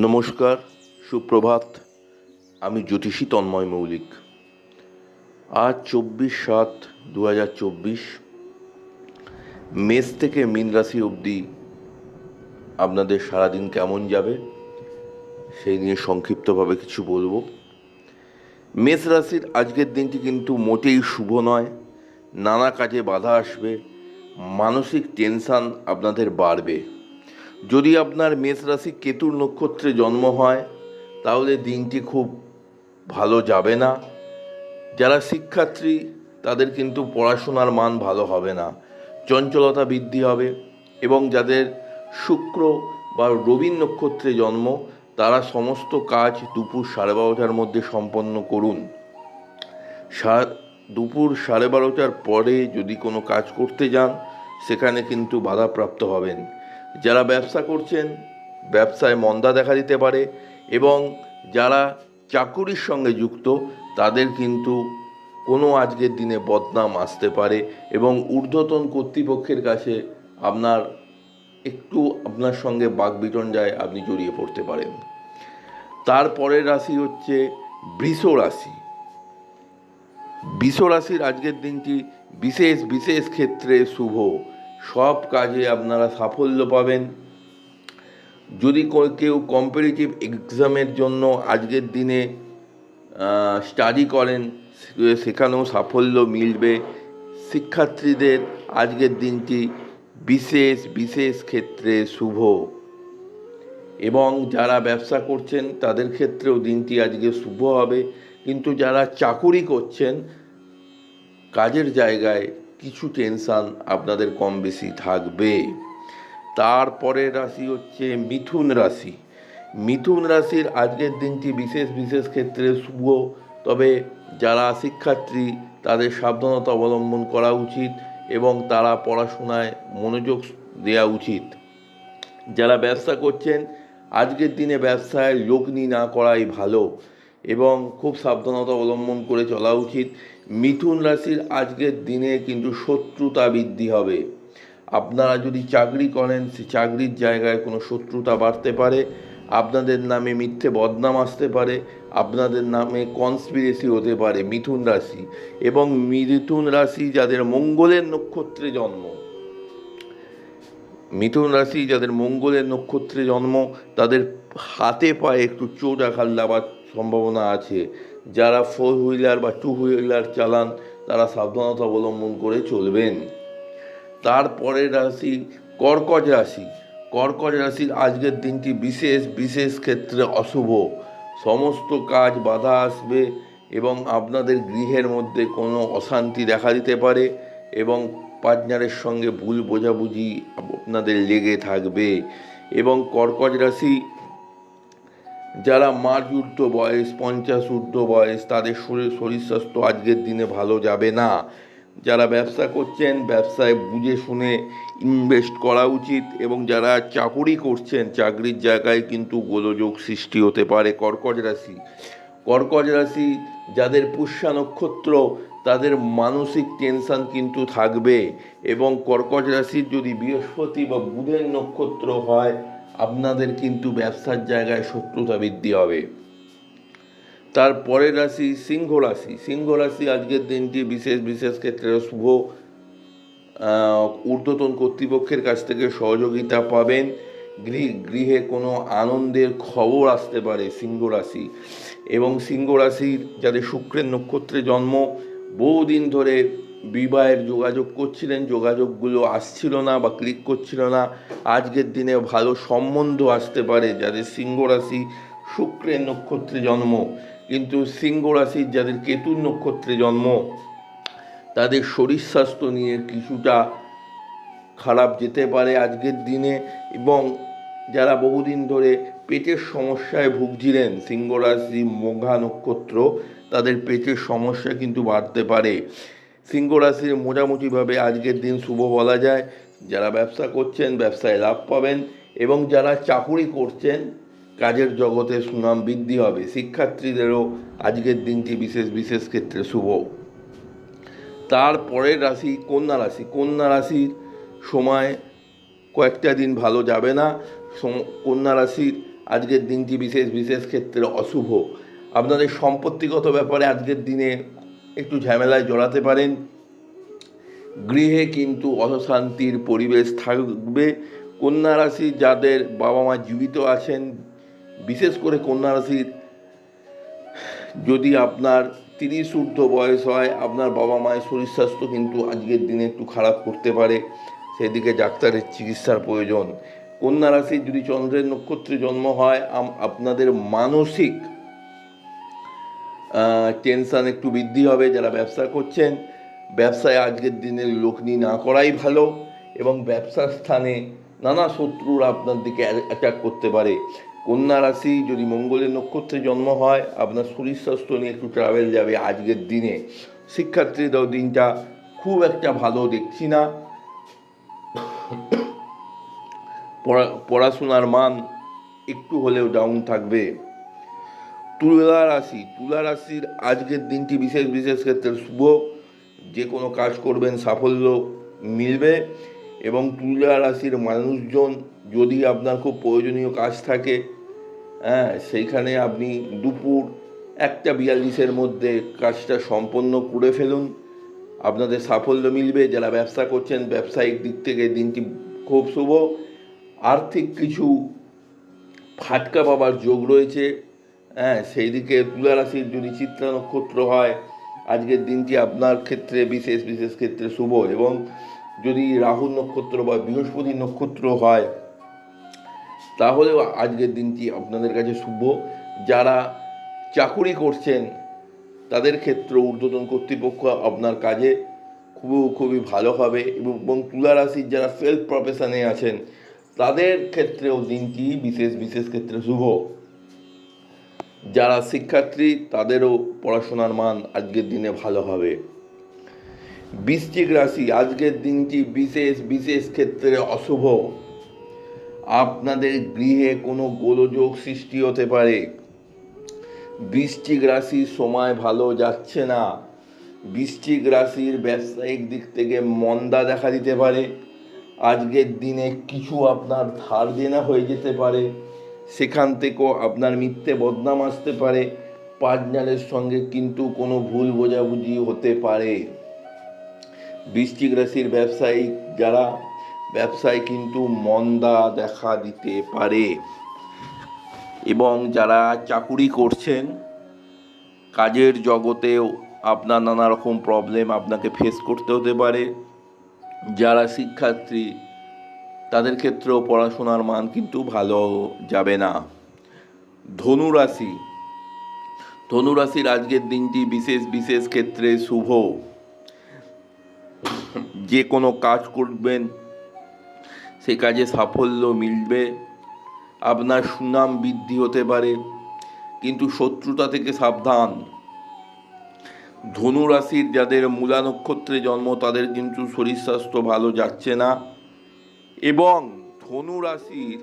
নমস্কার, সুপ্রভাত। আমি জ্যোতিষী তন্ময় মৌলিক। আজ 24/7/2024, মেষ থেকে মীন রাশি অবধি আপনাদের সারাদিন কেমন যাবে সেই নিয়ে সংক্ষিপ্তভাবে কিছু বলবো। মেষ রাশির আজকের দিনটি কিন্তু মোটেই শুভ নয়। নানা কাজে বাধা আসবে, মানসিক টেনশান আপনাদের বাড়বে। যদি আপনার মেষ রাশি কেতুর নক্ষত্রে জন্ম হয় তাহলে দিনটি খুব ভালো যাবে না। যারা শিক্ষার্থী তাদের কিন্তু পড়াশোনার মান ভালো হবে না, চঞ্চলতা বৃদ্ধি হবে। এবং যাদের শুক্র বা রবি নক্ষত্রে জন্ম তারা সমস্ত কাজ দুপুর 12:30টার মধ্যে সম্পন্ন করুন। দুপুর 12:30টার পরে যদি কোনো কাজ করতে যান সেখানে কিন্তু বাধাপ্রাপ্ত হবেন। যারা ব্যবসা করছেন ব্যবসায় মন্দা দেখা দিতে পারে, এবং যারা চাকুরির সঙ্গে যুক্ত তাদের কিন্তু কোনো আজকের দিনে বদনাম আসতে পারে, এবং ঊর্ধ্বতন কর্তৃপক্ষের কাছে আপনার সঙ্গে বাকবিতণ্ডায় আপনি জড়িয়ে পড়তে পারেন। তারপরের রাশি হচ্ছে বৃষ রাশি। বৃষ রাশির আজকের দিনটি বিশেষ বিশেষ ক্ষেত্রে শুভ। সব কাজে আপনারা সাফল্য পাবেন। যদি কেউ কম্পিটিটিভ এক্সামের জন্য আজকের দিনে স্টাডি করেন সেখানেও সাফল্য মিলবে। শিক্ষার্থীদের আজকের দিনটি বিশেষ বিশেষ ক্ষেত্রে শুভ, এবং যারা ব্যবসা করছেন তাদের ক্ষেত্রেও দিনটি আজকে শুভ হবে। কিন্তু যারা চাকুরি করছেন কাজের জায়গায় কিছু টেনশান আপনাদের কম বেশি থাকবে। তারপরের রাশি হচ্ছে মিথুন রাশি। মিথুন রাশির আজকের দিনটি বিশেষ বিশেষ ক্ষেত্রে শুভ, তবে যারা শিক্ষার্থী তাদের সাবধানতা অবলম্বন করা উচিত এবং তারা পড়াশোনায় মনোযোগ দেওয়া উচিত। যারা ব্যবসা করছেন আজকের দিনে ব্যবসায় লগ্নি না করাই ভালো, এবং খুব সাবধানতা অবলম্বন করে চলা উচিত। মিথুন রাশির আজকের দিনে কিন্তু শত্রুতা বৃদ্ধি হবে। আপনারা যদি চাকরি করেন সে চাকরির জায়গায় কোনো শত্রুতা বাড়তে পারে, আপনাদের নামে মিথ্যে বদনাম আসতে পারে, আপনাদের নামে কনস্পিরেসি হতে পারে। মিথুন রাশি এবং মিথুন রাশি যাদের মঙ্গলের নক্ষত্রে জন্ম, মিথুন রাশি যাদের মঙ্গলের নক্ষত্রে জন্ম তাদের হাতে পায়ে একটু চোট আঘাত লাগার সম্ভাবনা আছে। যারা 4 হুইলার বা 2 হুইলার চালান তারা সাবধানতা অবলম্বন করে চলবেন। তারপরের রাশি কর্কট রাশি। কর্কট রাশির আজকের দিনটি বিশেষ বিশেষ ক্ষেত্রে অশুভ। সমস্ত কাজ বাধা আসবে এবং আপনাদের গৃহের মধ্যে কোনো অশান্তি দেখা দিতে পারে, এবং পার্টনারের সঙ্গে ভুল বোঝাবুঝি আপনাদের লেগে থাকবে। এবং কর্কট রাশি যারা মার্চ ঊর্ধ্ব বয়স, 50 ঊর্ধ্ব বয়স তাদের শরীর স্বাস্থ্য আজকের দিনে ভালো যাবে না। যারা ব্যবসা করছেন ব্যবসায় বুঝে শুনে ইনভেস্ট করা উচিত, এবং যারা চাকুরি করছেন চাকরির জায়গায় কিন্তু গোলযোগ সৃষ্টি হতে পারে। কর্কট রাশি যাদের পুষ্যা নক্ষত্র তাদের মানসিক টেনশান কিন্তু থাকবে, এবং কর্কট রাশির যদি বৃহস্পতি বা বুধের নক্ষত্র হয় আপনাদের কিন্তু ব্যবসার জায়গায় শত্রুতা বৃদ্ধি হবে। তারপরের রাশি সিংহ রাশি। সিংহ রাশি আজকের দিনটি বিশেষ বিশেষ ক্ষেত্রে শুভ। ঊর্ধ্বতন কর্তৃপক্ষের কাছ থেকে সহযোগিতা পাবেন। গৃহে কোনো আনন্দের খবর আসতে পারে সিংহ রাশি। এবং সিংহ রাশির যাদের শুক্রের নক্ষত্রে জন্ম, বহুদিন ধরে বিবাহের যোগাযোগ করছিলেন, যোগাযোগগুলো আসছিল না বা ক্লিক করছিল না, আজকের দিনে ভালো সম্বন্ধ আসতে পারে যাদের সিংহ রাশি শুক্রের নক্ষত্রে জন্ম। কিন্তু সিংহ রাশির যাদের কেতুর নক্ষত্রে জন্ম তাদের শরীর স্বাস্থ্য নিয়ে কিছুটা খারাপ যেতে পারে আজকের দিনে। এবং যারা বহুদিন ধরে পেটের সমস্যায় ভুগছিলেন সিংহ রাশি মঘা নক্ষত্র তাদের পেটের সমস্যা কিন্তু বাড়তে পারে। সিংহ রাশির মোটামুটিভাবে আজকের দিন শুভ বলা যায়। যারা ব্যবসা করছেন ব্যবসায় লাভ পাবেন, এবং যারা চাকুরি করছেন কাজের জগতে সুনাম বৃদ্ধি হবে। শিক্ষার্থীদেরও আজকের দিনটি বিশেষ বিশেষ ক্ষেত্রে শুভ। তারপরের রাশি কন্যা রাশি। কন্যা রাশির সময় কয়েকটা দিন ভালো যাবে না। কন্যা রাশির আজকের দিনটি বিশেষ বিশেষ ক্ষেত্রে অশুভ। আপনাদের সম্পত্তিগত ব্যাপারে আজকের দিনে একটু ঝামেলায় জড়াতে পারেন। গৃহে কিন্তু অশান্তির পরিবেশ থাকবে। কন্যা রাশি যাদের বাবা মা জীবিত আছেন, বিশেষ করে কন্যা রাশির যদি আপনার 30 ঊর্ধ্ব বয়স হয়, আপনার বাবা মায়ের শরীর স্বাস্থ্য কিন্তু আজকের দিনে একটু খারাপ করতে পারে, সেদিকে ডাক্তারের চিকিৎসার প্রয়োজন। কন্যা রাশির যদি চন্দ্রের নক্ষত্রে জন্ম হয়, আপনাদের মানসিক টেনশান একটু বৃদ্ধি হবে। যারা ব্যবসা করছেন, ব্যবসায় আজকের দিনে লগ্নি না করাই ভালো, এবং ব্যবসার স্থানে নানা শত্রুরা আপনার দিকে অ্যাটাক করতে পারে। কন্যা রাশি যদি মঙ্গলের নক্ষত্রে জন্ম হয়, আপনার শরীর স্বাস্থ্য নিয়ে একটু ট্রাভেল যাবে আজকের দিনে। শিক্ষার্থীদের দিনটা খুব একটা ভালো দেখছি না। পড়াশোনার মান একটু হলেও ডাউন থাকবে। তুলা রাশির আজকের দিনটি বিশেষ বিশেষ ক্ষেত্রে শুভ। যে কোনো কাজ করবেন সাফল্য মিলবে। এবং তুলা রাশির মানুষজন, যদি আপনার খুব প্রয়োজনীয় কাজ থাকে, সেইখানে আপনি দুপুর 1:42-এর মধ্যে কাজটা সম্পন্ন করে ফেলুন, আপনাদের সাফল্য মিলবে। যারা ব্যবসা করছেন, ব্যবসায়িক দিক থেকে দিনটি খুব শুভ। আর্থিক কিছু ফাটকা পাবার যোগ রয়েছে, সেই দিকে তুলা রাশির যদি চিত্রা নক্ষত্র হয়, আজকের দিনটি আপনার ক্ষেত্রে বিশেষ বিশেষ ক্ষেত্রে শুভ। এবং যদি রাহু নক্ষত্র বা বৃহস্পতি নক্ষত্র হয়, তাহলেও আজকের দিনটি আপনাদের কাছে শুভ। যারা চাকুরি করছেন, তাদের ক্ষেত্রে ঊর্ধ্বতন কর্তৃপক্ষ আপনার কাজে খুবই ভালো হবে। এবং তুলা রাশির যারা সেলফ প্রফেশনে আছেন, তাদের ক্ষেত্রেও দিনটি বিশেষ বিশেষ ক্ষেত্রে শুভ। যারা শিক্ষার্থী, তাদেরও পড়াশোনার মান আজকের দিনে ভালো হবে। বৃশ্চিক রাশি, আজকের দিনটি বিশেষ বিশেষ ক্ষেত্রে অশুভ। আপনাদের গৃহে কোনো গোলযোগ সৃষ্টি হতে পারে। বৃশ্চিক রাশির সময় ভালো যাচ্ছে না। বৃশ্চিক রাশির ব্যবসায়িক দিক থেকে মন্দা দেখা দিতে পারে। আজকের দিনে কিছু আপনার ধার দেনা হয়ে যেতে পারে, সেখান থেকেও আপনার মিথ্যে বদনাম আসতে পারে। পার্টনারের সঙ্গে কিন্তু কোনো ভুল বোঝাবুঝি হতে পারে। বৃশ্চিক রাশির যারা ব্যবসায় কিন্তু মন্দা দেখা দিতে পারে। এবং যারা চাকুরি করছেন, কাজের জগতেও আপনার নানা রকম প্রবলেম আপনাকে ফেস করতে হতে পারে। যারা শিক্ষার্থী, তাদের ক্ষেত্রেও পড়াশোনার মান কিন্তু ভালো যাবে না। ধনু রাশির আজকের দিনটি বিশেষ বিশেষ ক্ষেত্রে শুভ। যে কোনো কাজ করবেন, সে কাজে সাফল্য মিলবে। আপনার সুনাম বৃদ্ধি হতে পারে, কিন্তু শত্রুতা থেকে সাবধান। ধনু রাশির যাদের মূলা নক্ষত্রে জন্ম, তাদের কিন্তু শরীর স্বাস্থ্য ভালো যাচ্ছে না। এবং ধনু রাশির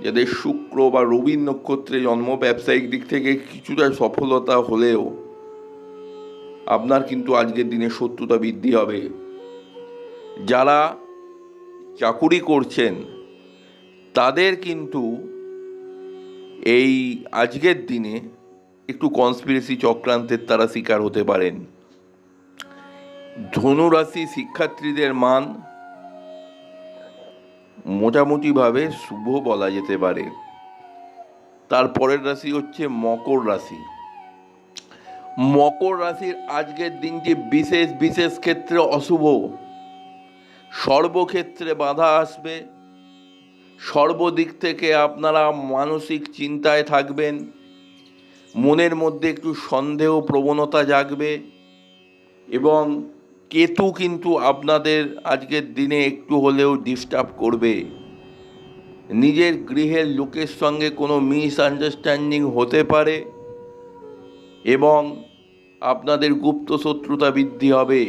যাদের শুক্র বা রবি নক্ষত্রে জন্ম, ব্যবসায়িক দিক থেকে কিছুটা সফলতা হলেও আপনার কিন্তু আজকের দিনে শত্রুতা বৃদ্ধি হবে। যারা চাকুরি করছেন, তাদের কিন্তু এই আজকের দিনে একটু কনস্পিরেসি চক্রান্তের তারা শিকার হতে পারেন। ধনুরাশি শিক্ষার্থীদের মান মোটামুটিভাবে শুভ বলা যেতে পারে। তারপরের রাশি হচ্ছে মকর রাশি। মকর রাশির আজকের দিনটি বিশেষ বিশেষ ক্ষেত্রে অশুভ। সর্বক্ষেত্রে বাধা আসবে। সর্বদিক থেকে আপনারা মানসিক চিন্তায় থাকবেন। মনের মধ্যে একটু সন্দেহ প্রবণতা জাগবে। এবং কেতু কিন্তু আপনাদের আজকের দিনে একটু হলেও ডিস্টার্ব করবে। নিজের গৃহের লোকের সঙ্গে কোনো মিসআন্ডারস্ট্যান্ডিং হতে পারে এবং আপনাদের গুপ্ত শত্রুতা বৃদ্ধি হবে।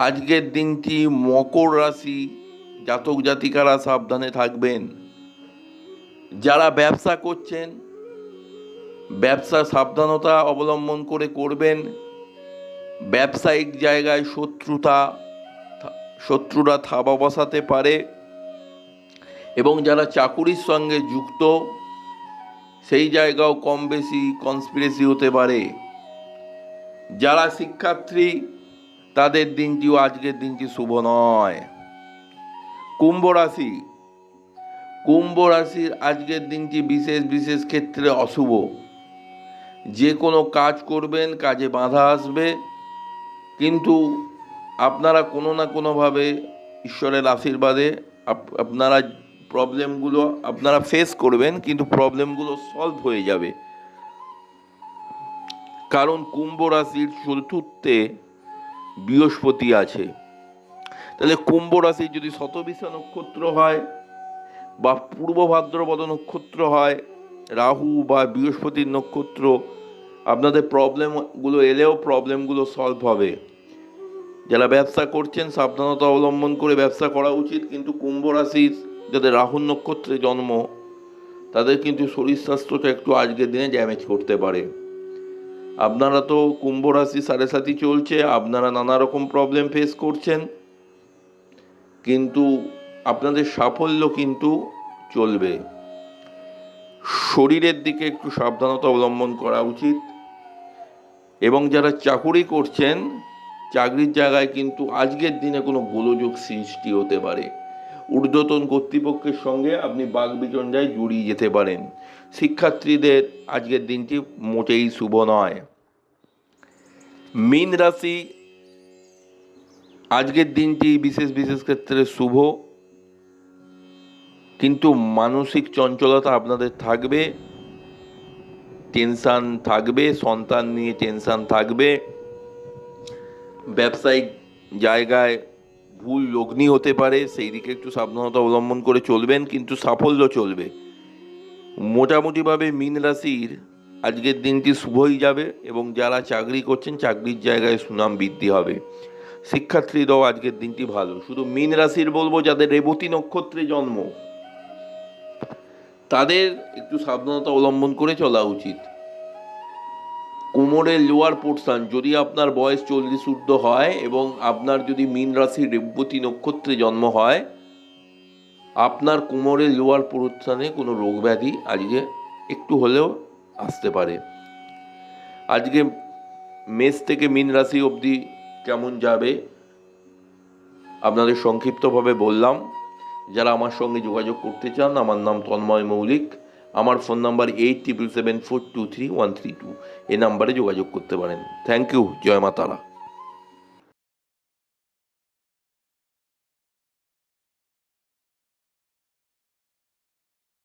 আজকের দিনটি মকর রাশি জাতক জাতিকারা সাবধানে থাকবেন। যারা ব্যবসা করছেন, ব্যবসা সাবধানতা অবলম্বন করে করবেন। ব্যবসায়িক জায়গায় শত্রুরা থাবা বসাতে পারে এবং যারা চাকুরির সঙ্গে যুক্ত সেই জায়গাও কম বেশি কনস্পিরেসি হতে পারে। যারা শিক্ষার্থী তাদের দিনটিও আজকের দিনটি শুভ নয়। কুম্ভ রাশি, কুম্ভ রাশির আজকের দিনটি বিশেষ বিশেষ ক্ষেত্রে অশুভ। যে কোনো কাজ করবেন, কাজে বাধা আসবে, কিন্তু আপনারা কোনো না কোনোভাবে ঈশ্বরের আশীর্বাদে আপনারা প্রবলেমগুলো আপনারা ফেস করবেন, কিন্তু প্রবলেমগুলো সলভ হয়ে যাবে। কারণ কুম্ভ রাশির চতুর্থে বৃহস্পতি আছে। তাহলে কুম্ভ রাশি যদি শতবিশা নক্ষত্র হয় বা পূর্ব ভাদ্রপদ নক্ষত্র হয়, রাহু বা বৃহস্পতির নক্ষত্র, আপনাদের প্রবলেমগুলো এলেও প্রবলেমগুলো সলভ হবে। যারা ব্যবসা করছেন সাবধানতা অবলম্বন করে ব্যবসা করা উচিত, কিন্তু কুম্ভ রাশির যাদের রাহুর নক্ষত্রে জন্ম তাদের কিন্তু শরীর স্বাস্থ্যটা একটু আজকের দিনে ড্যামেজ করতে পারে। আপনারা তো কুম্ভ রাশি সাড়ে সাথী চলছে, আপনারা নানা রকম প্রবলেম ফেস করছেন, কিন্তু আপনাদের সাফল্য কিন্তু চলবে। শরীরের দিকে একটু সাবধানতা অবলম্বন করা উচিত। এবং যারা চাকুরি করছেন চাকরির জায়গায় কিন্তু আজকের দিনে কোনো গোলযোগ সৃষ্টি হতে পারে। ঊর্ধ্বতন কর্তৃপক্ষের সঙ্গে আপনি বাকবিতণ্ডায় জড়িয়ে যেতে পারেন। শিক্ষার্থীদের আজকের দিনটি মোটেই শুভ নয়। মীন রাশি, আজকের দিনটি বিশেষ বিশেষ ক্ষেত্রে শুভ, কিন্তু মানসিক চঞ্চলতা আপনাদের থাকবে, টেনশান থাকবে, সন্তান নিয়ে টেনশান থাকবে, ব্যবসায়িক জায়গায় ভুল লগ্নি হতে পারে, সেই দিকে একটু সাবধানতা অবলম্বন করে চলবেন, কিন্তু সাফল্য চলবে। মোটামুটিভাবে মীন রাশির আজকের দিনটি শুভই যাবে এবং যারা চাকরি করছেন চাকরির জায়গায় সুনাম বৃদ্ধি হবে। শিক্ষার্থীরাও আজকের দিনটি ভালো। শুধু মীন রাশির বলবো যাদের রেবতী নক্ষত্রে জন্ম তাদের একটু সাবধানতা অবলম্বন করে চলা উচিত। কোমরের লোয়ার পোর্শন যদি আপনার বয়স 40 ঊর্ধ্ব হয় এবং আপনার যদি মীন রাশির রেবতী নক্ষত্রে জন্ম হয়, আপনার কোমরের লোয়ার পোর্শনে কোনো রোগ ব্যাধি আজকে একটু হলেও আসতে পারে। আজকে মেষ থেকে মীন রাশি অবধি কেমন যাবে আপনাদের সংক্ষিপ্তভাবে বললাম। যারা আমার সঙ্গে যোগাযোগ করতে চান, আমার নাম তন্ময় মৌলিক, আমার ফোন নাম্বার 8777423132, এই নাম্বারে যোগাযোগ করতে পারেন। Thank you. জয় মা তারা।